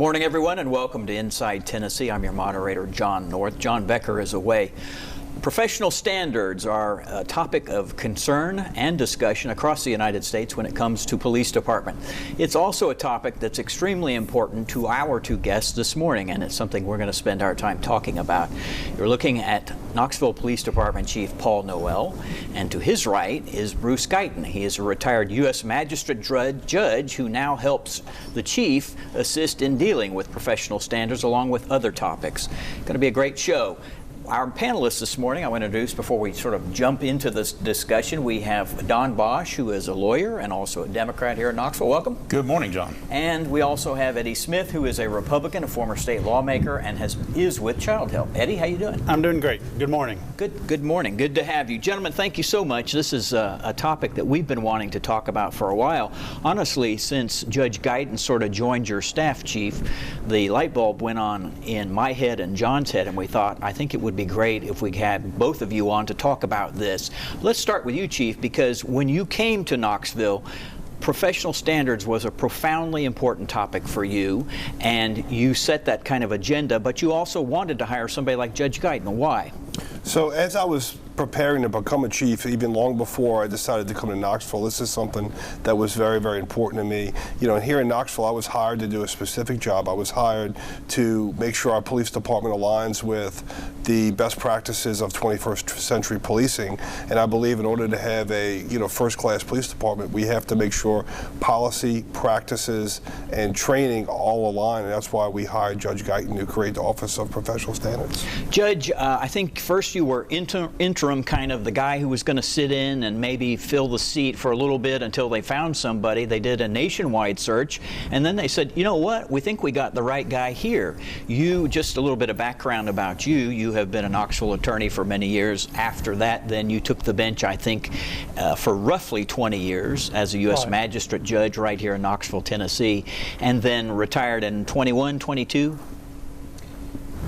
morning, everyone, and welcome to Inside Tennessee. I'm your moderator, John North. John Becker is away. Professional standards are a topic of concern and discussion across the United States when it comes to police department. It's also a topic that's extremely important to our two guests this morning, and it's something we're going to spend our time talking about. You're looking at Knoxville Police Department Chief Paul Noel, and to his right is Bruce Guyton. He is a retired U.S. Magistrate Judge who now helps the chief assist in dealing with professional standards along with other topics. Going to be a great show. Our panelists this morning, I want to introduce before we sort of jump into this discussion. We have Don Bosch, who is a lawyer and also a Democrat here in Knoxville. Welcome. Good morning, John. And we also have Eddie Smith, who is a Republican, a former state lawmaker, and is with Child Help. Eddie, how you doing? I'm doing great. Good morning. Good morning. Good to have you. Gentlemen, thank you so much. This is a topic that we've been wanting to talk about for a while. Honestly, since Judge Guyton sort of joined your staff, Chief, the light bulb went on in my head and John's head, and we thought, I think it would be great if we had both of you on to talk about this. Let's start with you, Chief, because when you came to Knoxville, professional standards was a profoundly important topic for you, and you set that kind of agenda, but you also wanted to hire somebody like Judge Guyton. Why? So as I was preparing to become a chief, even long before I decided to come to Knoxville, this is something that was very, very important to me. You know, here in Knoxville, I was hired to do a specific job. I was hired to make sure our police department aligns with the best practices of 21st century policing. And I believe in order to have a, first-class police department, we have to make sure policy, practices, and training all align. And that's why we hired Judge Guyton to create the Office of Professional Standards. Judge, I think first you were interim kind of the guy who was going to sit in and maybe fill the seat for a little bit until they found somebody. They did a nationwide search, and then they said, you know what, we think we got the right guy here. You, just a little bit of background about you, you have been a Knoxville attorney for many years. After that, then you took the bench, I think, for roughly 20 years as a U.S. Magistrate Judge right here in Knoxville, Tennessee, and then retired in 21, 22?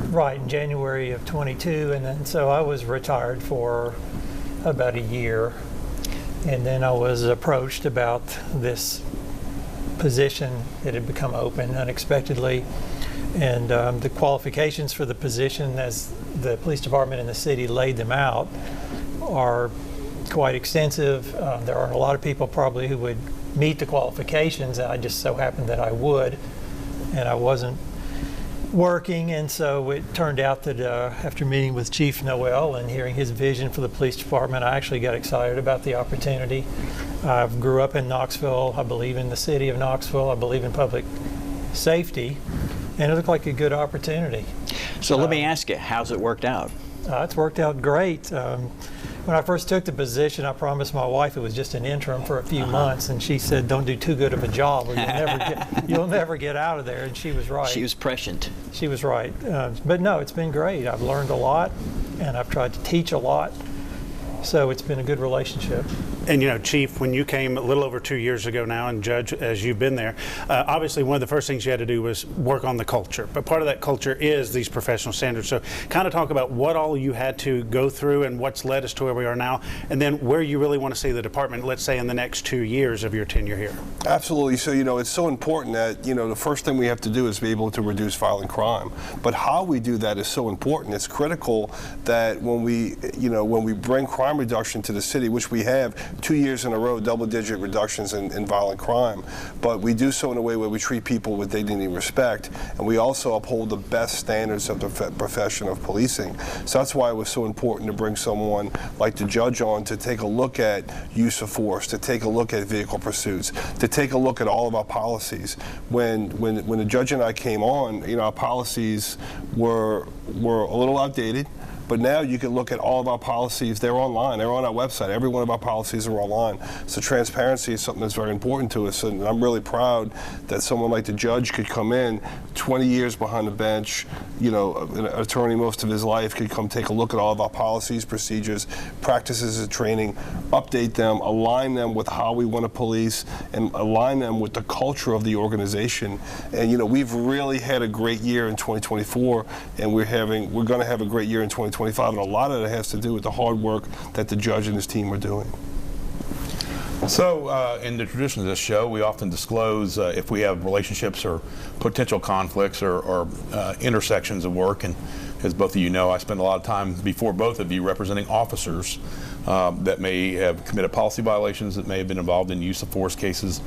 Right, in January of 22, and then so I was retired for about a year, and then I was approached about this position that had become open unexpectedly, and the qualifications for the position as the police department in the city laid them out are quite extensive. There are a lot of people probably who would meet the qualifications, and I just so happened that I would, and I wasn't working, and so it turned out that after meeting with Chief Noel and hearing his vision for the police department, I actually got excited about the opportunity. I grew up in Knoxville. I believe in the city of Knoxville. I believe in public safety, and it looked like a good opportunity. So let me ask you, how's it worked out? It's worked out great. When I first took the position, I promised my wife it was just an interim for a few months, and she said, "Don't do too good of a job, or you'll never get out of there." And she was right. She was prescient. She was right. But no, it's been great. I've learned a lot, and I've tried to teach a lot. So it's been a good relationship. And Chief, when you came a little over 2 years ago now, and Judge, as you've been there, obviously one of the first things you had to do was work on the culture. But part of that culture is these professional standards. So kind of talk about what all you had to go through and what's led us to where we are now, and then where you really want to see the department, let's say in the next 2 years of your tenure here. Absolutely. So, it's so important that, the first thing we have to do is be able to reduce violent crime. But how we do that is so important. It's critical that when we bring crime reduction to the city, which we have 2 years in a row, double-digit reductions in violent crime, but we do so in a way where we treat people with dignity and respect, and we also uphold the best standards of the profession of policing. So that's why it was so important to bring someone like the judge on to take a look at use of force, to take a look at vehicle pursuits, to take a look at all of our policies. When the judge and I came on, our policies were a little outdated. But now you can look at all of our policies. They're online. They're on our website. Every one of our policies are online. So transparency is something that's very important to us. And I'm really proud that someone like the judge could come in, 20 years behind the bench, an attorney most of his life, could come take a look at all of our policies, procedures, practices and training, update them, align them with how we want to police, and align them with the culture of the organization. And we've really had a great year in 2024, and we're going to have a great year in 2025, and a lot of it has to do with the hard work that the judge and his team are doing. So in the tradition of this show, we often disclose if we have relationships or potential conflicts or intersections of work. And as both of you know, I spend a lot of time before both of you representing officers that may have committed policy violations, that may have been involved in use of force cases,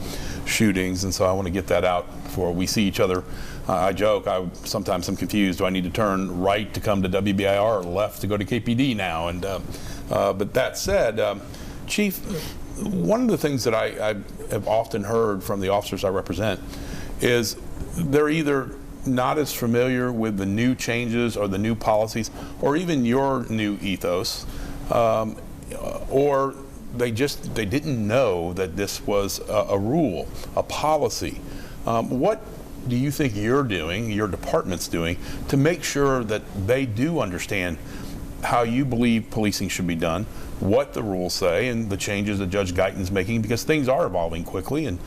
shootings. And so I want to get that out before we see each other. I joke, sometimes I'm confused. Do I need to turn right to come to WBIR or left to go to KPD now? And but that said, Chief, one of the things that I have often heard from the officers I represent is they're either not as familiar with the new changes or the new policies or even your new ethos, or they didn't know that this was a rule, a policy. What do you think you're doing, your department's doing, to make sure that they do understand how you believe policing should be done, what the rules say, and the changes that Judge Guyton's making, because things are evolving quickly, and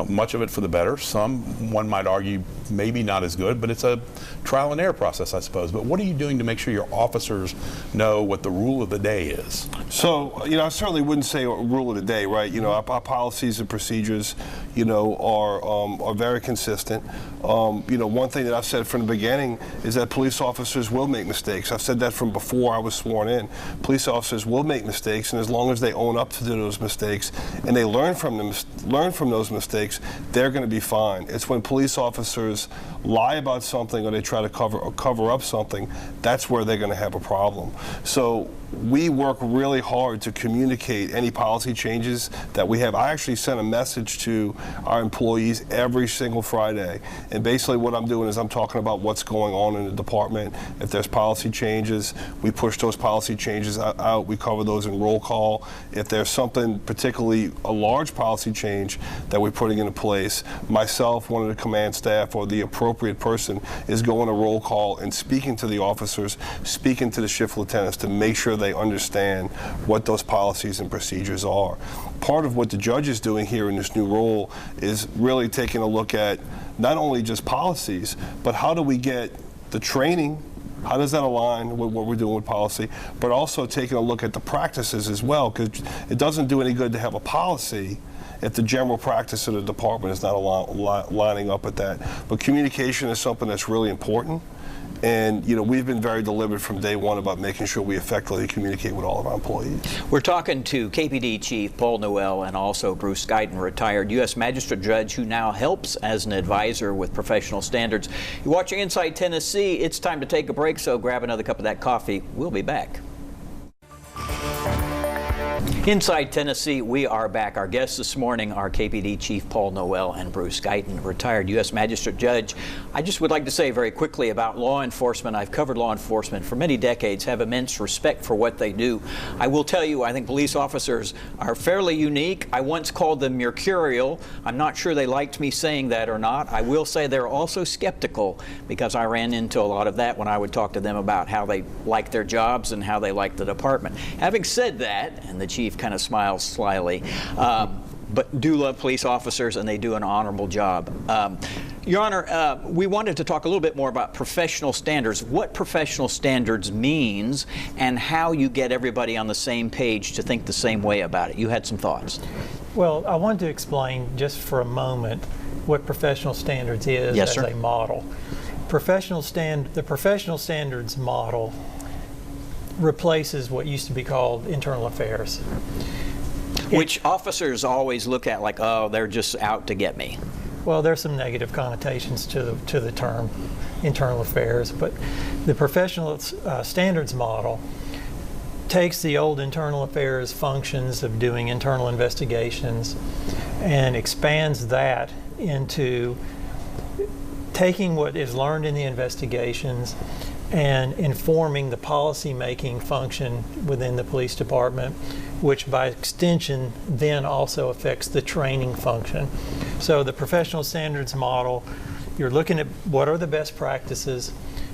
much of it for the better. Some, one might argue, maybe not as good, but it's a trial and error process, I suppose. But what are you doing to make sure your officers know what the rule of the day is? So, I certainly wouldn't say a rule of the day, right? Our policies and procedures, are very consistent. One thing that I've said from the beginning is that police officers will make mistakes. I've said that from before I was sworn in. Police officers will make mistakes, and as long as they own up to those mistakes and they learn from those mistakes, they're going to be fine. It's when police officers lie about something or they try to cover up something, that's where they're going to have a problem. So we work really hard to communicate any policy changes that we have. I actually sent a message to our employees every single Friday, and basically what I'm doing is I'm talking about what's going on in the department. If there's policy changes, we push those policy changes out. We cover those in roll call. If there's something, particularly a large policy change that we're putting into place, myself, one of the command staff, or the appropriate person is going to roll call and speaking to the officers, speaking to the shift lieutenants to make sure they understand what those policies and procedures are. Part of what the judge is doing here in this new role is really taking a look at not only just policies, but how do we get the training, how does that align with what we're doing with policy, but also taking a look at the practices as well, because it doesn't do any good to have a policy if the general practice of the department is not lining up with that. But communication is something that's really important. And we've been very deliberate from day one about making sure we effectively communicate with all of our employees. We're talking to KPD Chief Paul Noel and also Bruce Guyton, retired U.S. Magistrate Judge who now helps as an advisor with professional standards. You're watching Inside Tennessee. It's time to take a break, so grab another cup of that coffee. We'll be back. Inside Tennessee, we are back. Our guests this morning are KPD Chief Paul Noel and Bruce Guyton, retired U.S. Magistrate Judge. I just would like to say very quickly about law enforcement. I've covered law enforcement for many decades, have immense respect for what they do. I will tell you, I think police officers are fairly unique. I once called them mercurial. I'm not sure they liked me saying that or not. I will say they're also skeptical, because I ran into a lot of that when I would talk to them about how they like their jobs and how they like the department. Having said that, and the chief kind of smiles slyly, but do love police officers, and they do an honorable job. Your Honor, we wanted to talk a little bit more about professional standards, what professional standards means, and how you get everybody on the same page to think the same way about it. You had some thoughts. Well, I wanted to explain just for a moment what professional standards is as a model. The professional standards model replaces what used to be called internal affairs. Which officers always look at like, oh, they're just out to get me. Well, there's some negative connotations to the term internal affairs, but the professional standards model takes the old internal affairs functions of doing internal investigations and expands that into taking what is learned in the investigations and informing the policy-making function within the police department, which by extension then also affects the training function. So the professional standards model, you're looking at what are the best practices,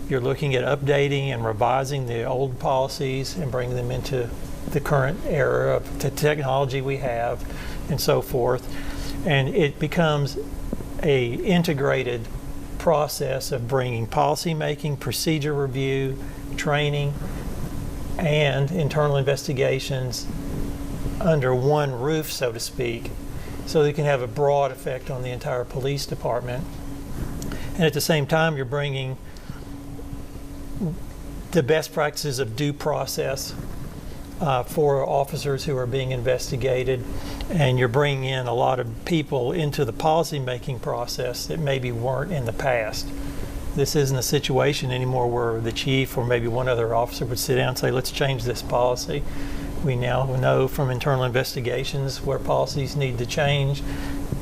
you're looking at updating and revising the old policies and bringing them into the current era of the technology we have and so forth. And it becomes a integrated process of bringing policy making, procedure review, training, and internal investigations under one roof, so to speak, so they can have a broad effect on the entire police department. And at the same time, you're bringing the best practices of due process for officers who are being investigated, and you're bringing in a lot of people into the policy-making process that maybe weren't in the past. This isn't a situation anymore where the chief or maybe one other officer would sit down and say, let's change this policy. We now know from internal investigations where policies need to change.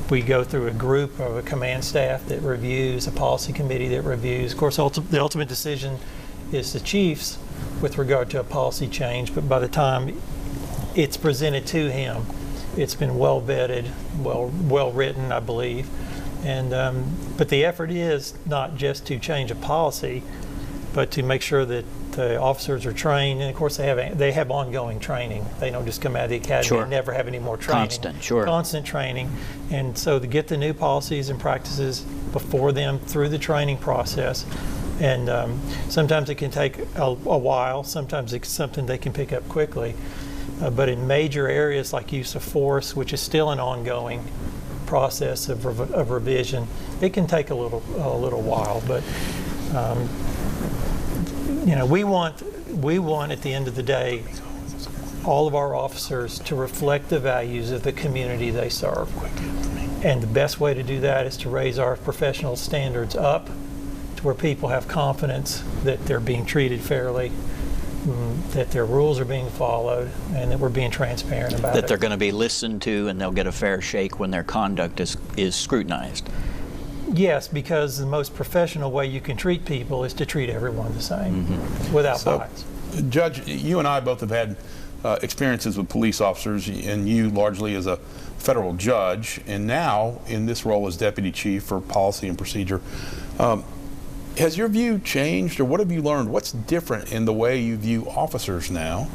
We go through a group of a command staff that reviews, a policy committee that reviews. Of course, the ultimate decision is the chief's with regard to a policy change, but by the time it's presented to him, it's been well vetted, well written, I believe. And but the effort is not just to change a policy, but to make sure that the officers are trained. And of course, they have ongoing training. They don't just come out of the academy and never have any more training. Constant training. And so to get the new policies and practices before them through the training process. And sometimes it can take a while. Sometimes it's something they can pick up quickly. But in major areas like use of force, which is still an ongoing process of revision, it can take a little while. But we want at the end of the day all of our officers to reflect the values of the community they serve. And the best way to do that is to raise our professional standards up to where people have confidence that they're being treated fairly, that their rules are being followed, and that we're being transparent about it. That they're going to be listened to and they'll get a fair shake when their conduct is scrutinized. Yes, because the most professional way you can treat people is to treat everyone the same, without bias. Judge, you and I both have had experiences with police officers, and you largely as a federal judge, and now in this role as deputy chief for policy and procedure. Has your view changed, or what have you learned? What's different in the way you view officers now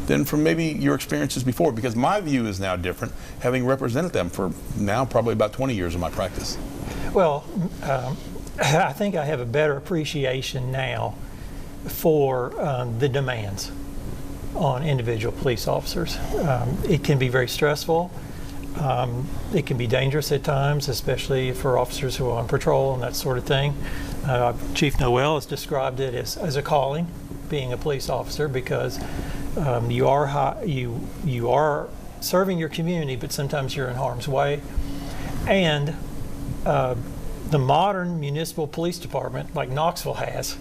than from maybe your experiences before? Because my view is now different, having represented them for now probably about 20 years of my practice. Well, I think I have a better appreciation now for the demands on individual police officers. It can be very stressful. It can be dangerous at times, especially for officers who are on patrol and that sort of thing. Chief Noel has described it as a calling, being a police officer, because you are serving your community, but sometimes you're in harm's way. And the modern municipal police department, like Knoxville has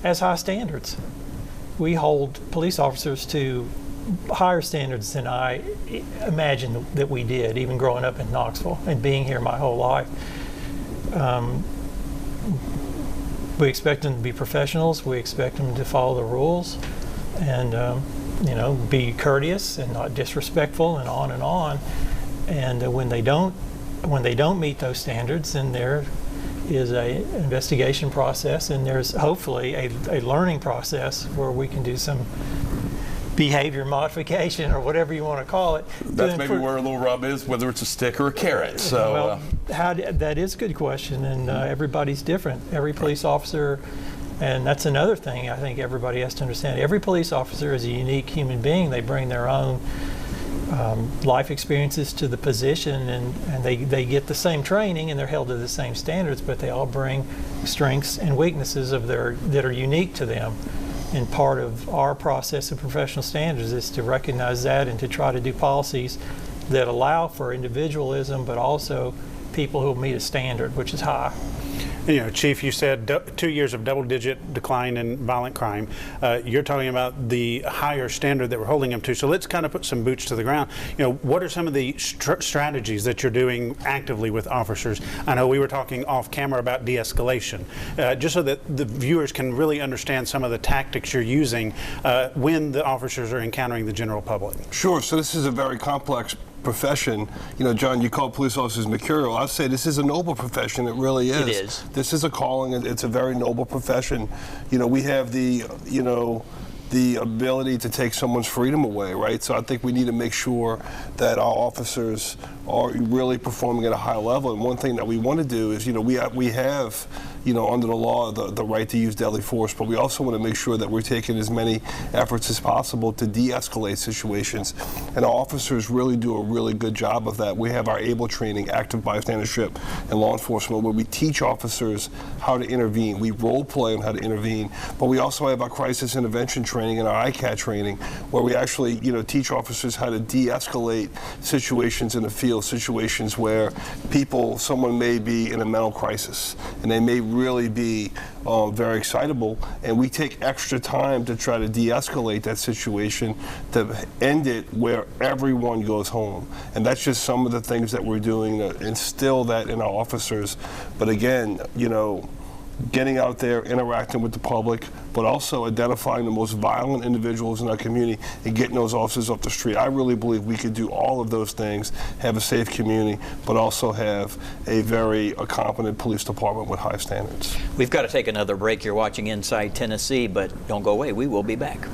high standards. We hold police officers to higher standards than I imagined that we did, even growing up in Knoxville and being here my whole life. We expect them to be professionals. We expect them to follow the rules, and be courteous and not disrespectful, and on and on. And when they don't meet those standards, then there is an investigation process, and there's hopefully a learning process where we can do some behavior modification, or whatever you want to call it. That's maybe where a little rub is, whether it's a stick or a carrot. So, that is a good question, and everybody's different. Every police officer, and that's another thing I think everybody has to understand. Every police officer is a unique human being. They bring their own life experiences to the position, and they get the same training and they're held to the same standards, but they all bring strengths and weaknesses that are unique to them. And part of our process of professional standards is to recognize that and to try to do policies that allow for individualism, but also people who meet a standard, which is high. Chief, you said 2 years of double-digit decline in violent crime. You're talking about the higher standard that we're holding them to. So let's kind of put some boots to the ground. What are some of the strategies that you're doing actively with officers? I know we were talking off camera about de-escalation, just so that the viewers can really understand some of the tactics you're using when the officers are encountering the general public. Sure. So this is a very complex profession. John, you call police officers mercurial. I'd say this is a noble profession. It really is. It is. This is a calling. It's a very noble profession. We have the ability to take someone's freedom away, right? So I think we need to make sure that our officers are really performing at a high level. And one thing that we want to do is, we have under the law, the right to use deadly force, but we also want to make sure that we're taking as many efforts as possible to de-escalate situations. And our officers really do a really good job of that. We have our ABLE training, active bystandership, and law enforcement, where we teach officers how to intervene. We role play on how to intervene, but we also have our crisis intervention training and our ICAT training, where we actually, teach officers how to de-escalate situations in the field, situations where someone may be in a mental crisis, and they may really be very excitable, and we take extra time to try to de-escalate that situation to end it where everyone goes home. And that's just some of the things that we're doing to instill that in our officers. But again, getting out there, interacting with the public, but also identifying the most violent individuals in our community and getting those officers off the street. I really believe we could do all of those things, have a safe community, but also have a very competent police department with high standards. We've got to take another break. You're watching Inside Tennessee, but don't go away. We will be back.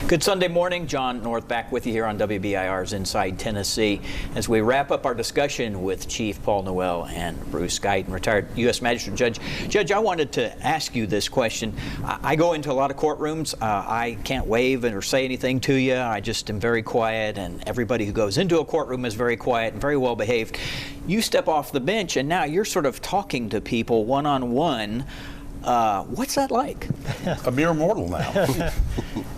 Good Sunday morning. John North back with you here on WBIR's Inside Tennessee as we wrap up our discussion with Chief Paul Noel and Bruce Guyton, retired U.S. Magistrate Judge. Judge, I wanted to ask you this question. I go into a lot of courtrooms. I can't wave or say anything to you. I just am very quiet, and everybody who goes into a courtroom is very quiet and very well behaved. You step off the bench, and now you're sort of talking to people one-on-one. What's that like? A mere mortal now.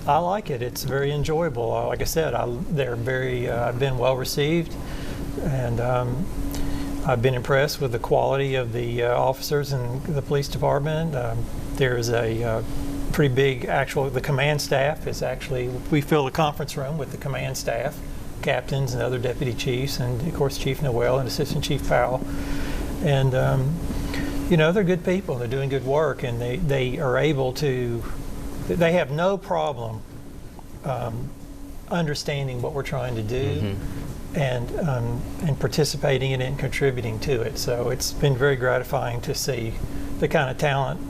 I like it. It's very enjoyable. Like I said, I've been well received, and I've been impressed with the quality of the officers in the police department. There's a pretty big the command staff is actually, we fill the conference room with the command staff, captains and other deputy chiefs, and of course Chief Noel and Assistant Chief Powell. And they're good people. They're doing good work, and they are able to. They have no problem understanding what we're trying to do, and participating in it and contributing to it. So it's been very gratifying to see the kind of talent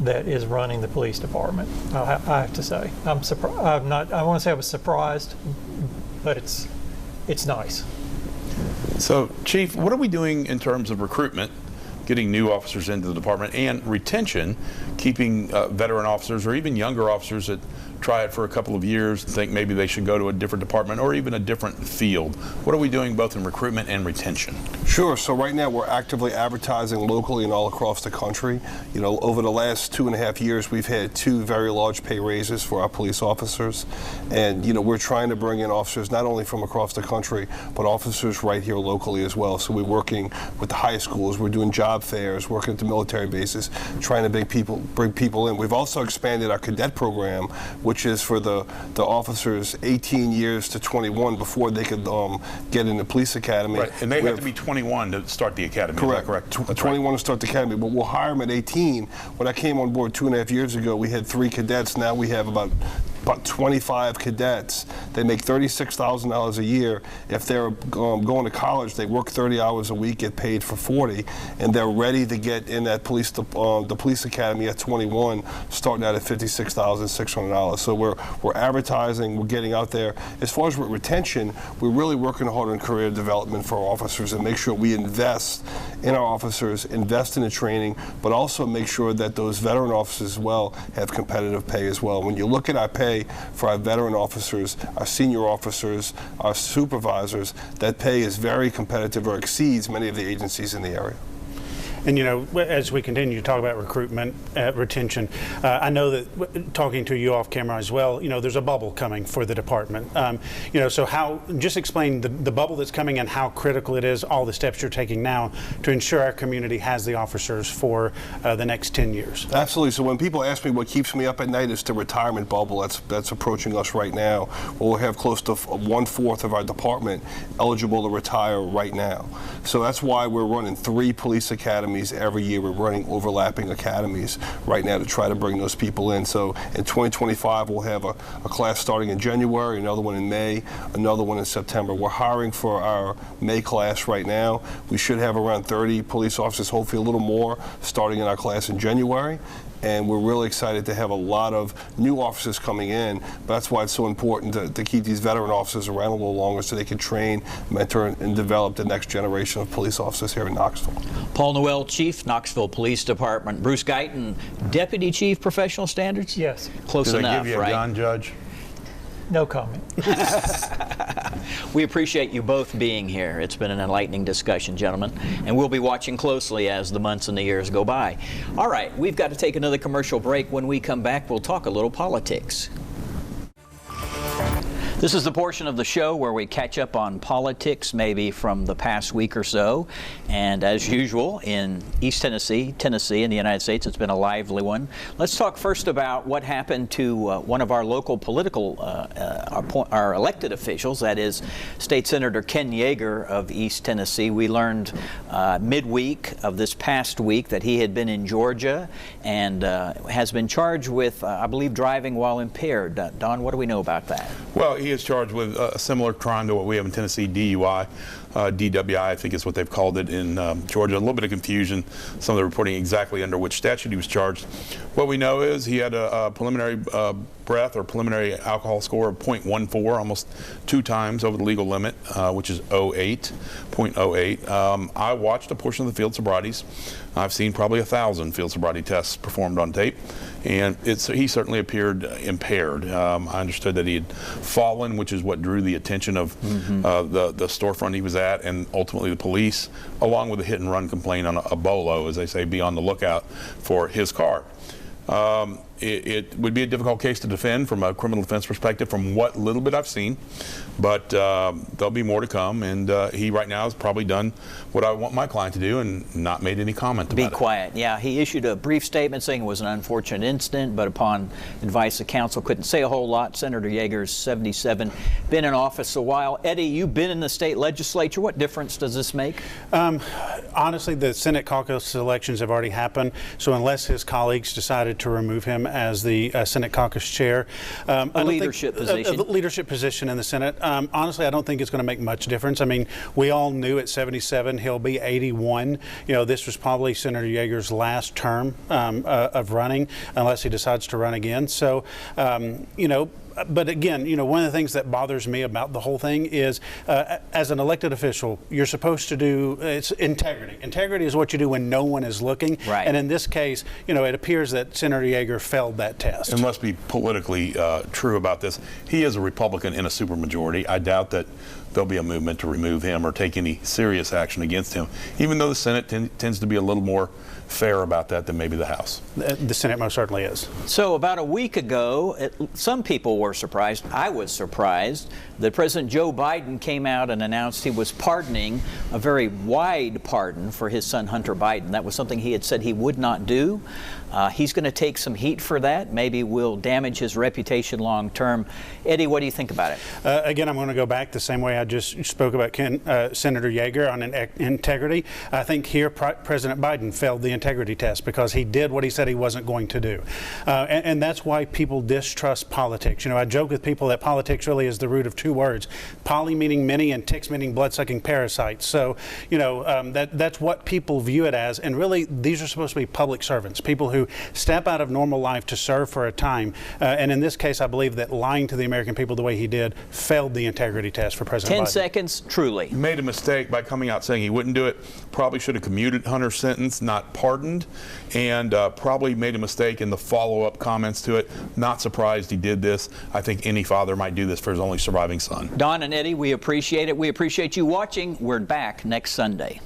that is running the police department. I have to say, I'm surprised. I want to say I was surprised, but it's nice. So, Chief, what are we doing in terms of recruitment, getting new officers into the department, and retention, keeping veteran officers or even younger officers that try it for a couple of years, think maybe they should go to a different department or even a different field? What are we doing both in recruitment and retention? Sure. So right now we're actively advertising locally and all across the country. Over the last 2.5 years, we've had 2 very large pay raises for our police officers. And, we're trying to bring in officers not only from across the country, but officers right here locally as well. So we're working with the high schools, we're doing job fairs, working at the military bases, trying to bring people in. We've also expanded our cadet program, which is for the officers 18 years to 21 before they could get in the police academy. Right, and they have to be 21 to start the academy. Correct. Correct. 21 to start the academy, but we'll hire them at 18. When I came on board 2.5 years ago, we had 3 cadets. Now we have about 25 cadets. They make $36,000 a year. If they're going to college, they work 30 hours a week, get paid for 40, and they're ready to get in that the police academy at 21, starting out at $56,600. So we're advertising, we're getting out there. As far as retention, we're really working hard on career development for our officers and make sure we invest in our officers, invest in the training, but also make sure that those veteran officers as well have competitive pay as well. When you look at our pay for our veteran officers, our senior officers, our supervisors, that pay is very competitive or exceeds many of the agencies in the area. And as we continue to talk about recruitment, retention, I know that talking to you off camera as well, there's a bubble coming for the department. So just explain the bubble that's coming and how critical it is, all the steps you're taking now to ensure our community has the officers for the next 10 years. Absolutely. So when people ask me what keeps me up at night, it's the retirement bubble that's approaching us right now. We'll have close to 1/4 of our department eligible to retire right now. So that's why we're running 3 police academies every year. We're running overlapping academies right now to try to bring those people in. So in 2025, we'll have a class starting in January, another one in May, another one in September. We're hiring for our May class right now. We should have around 30 police officers, hopefully a little more, starting in our class in January. and we're really excited to have a lot of new officers coming in. But that's why it's so important to keep these veteran officers around a little longer so they can train, mentor, and develop the next generation of police officers here in Knoxville. Paul Noel, Chief, Knoxville Police Department. Bruce Guyton, Deputy Chief, Professional Standards? Yes. Close Did enough, I give you a right? gun, Judge? No comment. We appreciate you both being here. It's been an enlightening discussion, gentlemen, and we'll be watching closely as the months and the years go by. All right, we've got to take another commercial break. When we come back, we'll talk a little politics. This is the portion of the show where we catch up on politics, maybe from the past week or so. And as usual, in East Tennessee, in the United States, it's been a lively one. Let's talk first about what happened to one of our local political, our elected officials, that is State Senator Ken Yeager of East Tennessee. We learned midweek of this past week that he had been in Georgia and has been charged with, I believe, driving while impaired. Don, what do we know about that? Well, he is charged with a similar crime to what we have in Tennessee, DUI. DWI, I think is what they've called it in Georgia. A little bit of confusion. Some of the reporting exactly under which statute he was charged. What we know is he had a preliminary breath or preliminary alcohol score of 0.14, almost 2 times over the legal limit, which is 0.08. I watched a portion of the field sobrieties. I've seen probably 1,000 field sobriety tests performed on tape, and he certainly appeared impaired. I understood that he had fallen, which is what drew the attention of the storefront he was at, and ultimately the police, along with a hit-and-run complaint on a bolo, as they say, be on the lookout for his car. It would be a difficult case to defend from a criminal defense perspective from what little bit I've seen, but there'll be more to come, and he right now has probably done what I want my client to do and not made any comment about it. Be quiet. Yeah, he issued a brief statement saying it was an unfortunate incident, but upon advice of counsel couldn't say a whole lot. Senator Yeager's 77, been in office a while. Eddie, you've been in the state legislature. What difference does this make? Honestly, the Senate caucus elections have already happened, so unless his colleagues decided to remove him as the Senate caucus chair, a leadership position. A leadership position in the Senate. Honestly, I don't think it's going to make much difference. I mean, we all knew at 77 he'll be 81. You know, this was probably Senator Yeager's last term of running, unless he decides to run again. So, you know. But again, you know, one of the things that bothers me about the whole thing is, as an elected official, you're supposed to do, it's integrity. Integrity is what you do when no one is looking. Right. And in this case, you know, it appears that Senator Yeager failed that test. And let's be politically true about this. He is a Republican in a supermajority. I doubt that there'll be a movement to remove him or take any serious action against him, even though the Senate tends to be a little more fair about that than maybe the House. The Senate most certainly is. So about a week ago, some people were surprised, I was surprised, that President Joe Biden came out and announced he was pardoning, a very wide pardon for his son Hunter Biden. That was something he had said he would not do. He's going to take some heat for that. Maybe will damage his reputation long term. Eddie, what do you think about it? Again, I'm going to go back the same way I just spoke about Senator Yeager on integrity. I think here President Biden failed the integrity test because he did what he said he wasn't going to do. And that's why people distrust politics. You know, I joke with people that politics really is the root of 2 words. Poly meaning many and ticks meaning blood-sucking parasites. So, you know, that's what people view it as. And really, these are supposed to be public servants, people who step out of normal life to serve for a time. And in this case, I believe that lying to the American people the way he did failed the integrity test for President Biden. 10 seconds, truly. He made a mistake by coming out saying he wouldn't do it. Probably should have commuted Hunter's sentence, not pardoned, and probably made a mistake in the follow-up comments to it. Not surprised he did this. I think any father might do this for his only surviving son. Don and Eddie, we appreciate it. We appreciate you watching. We're back next Sunday.